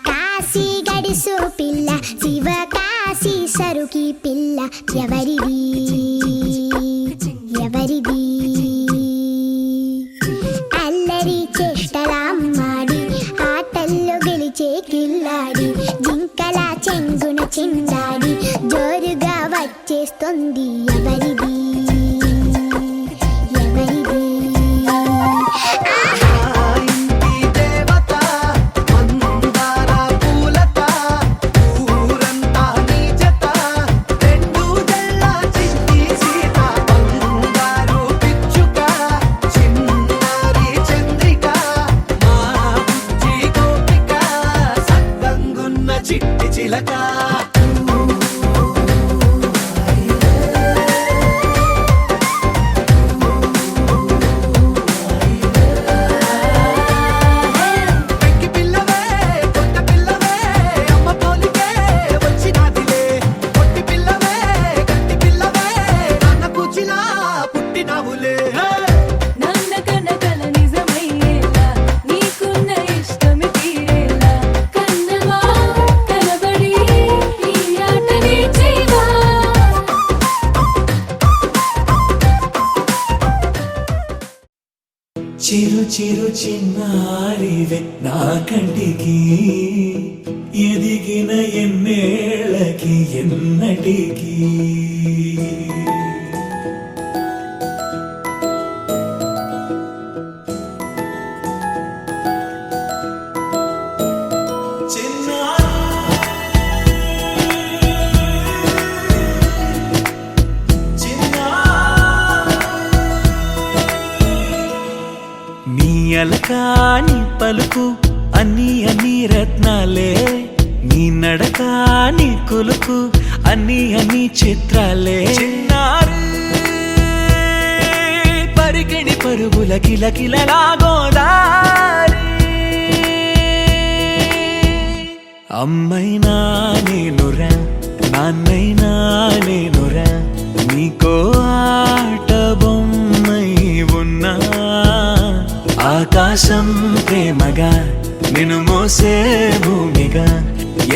కాశీ గడిసు పిల్ల శివ కాశీ సరుకి పిల్ల ఎవరిది ఎవరిది అల్లరి చేష్టలామ్మాడి ఆటల్లో గెలిచే కిల్లాడి జింకల చెంగున చిందాడి జోరుగా వచ్చేస్తుంది ఎవరిది చిరు చిరు చిన్నారివే నా కంటికి ఎదిగిన ఎన్నేళ్ళకి ఎన్నటికి అలకాని పలుకు అన్ని అన్ని రత్నాలే నీ నడకాని కులుకు అన్ని అన్ని చిత్రాలే పరికిణి పరుగుల కిలకిలలాగోదారి అమ్మైనా నేనురా నాన్నైనా నేనురా నీకో ఆట బొమ్మై ఉన్నా ఆకాశం ప్రేమగా నిన్ను మోసే భూమిగా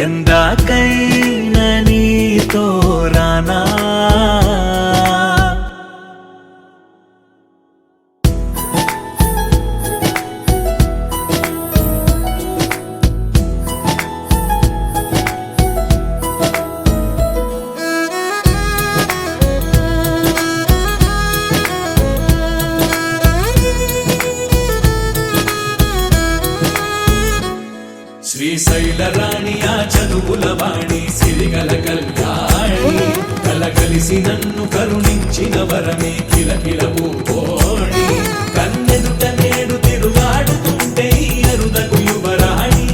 ఎందాకైనా నీతో రానా శ్రీశైల రాణియా చదువుల వాణి సిరిగల కల్యాణి కలగలిసి నన్ను కరుణించిన వరమే కిలకిల పూకోణి కన్నెదుట నేడు తిరుగాడుతుంటే అరుదకు యువరాణి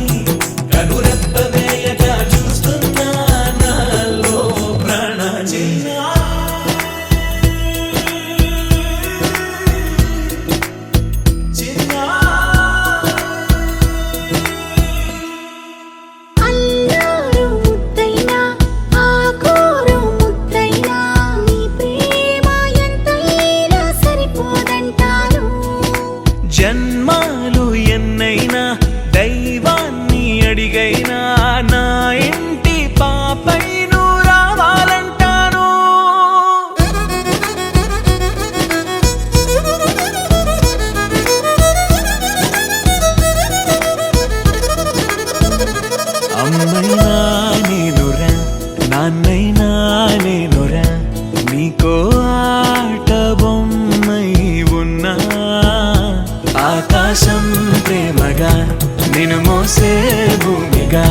కనురెప్ప వేయగా చూస్తున్నా నాలో ప్రాణ చిన్నా జన్మాలు ఎన్నైనా దైవాన్ని అడిగైనా నా ఇంటి పాపై నువ్వు రావాలంటాను అమ్మైనా నేనురా నాన్నైనా నేనురా నీకో ఆట బొమ్మై ఉన్నా ఆకాశం ప్రేమగా నిన్ను మోసే భూమిగా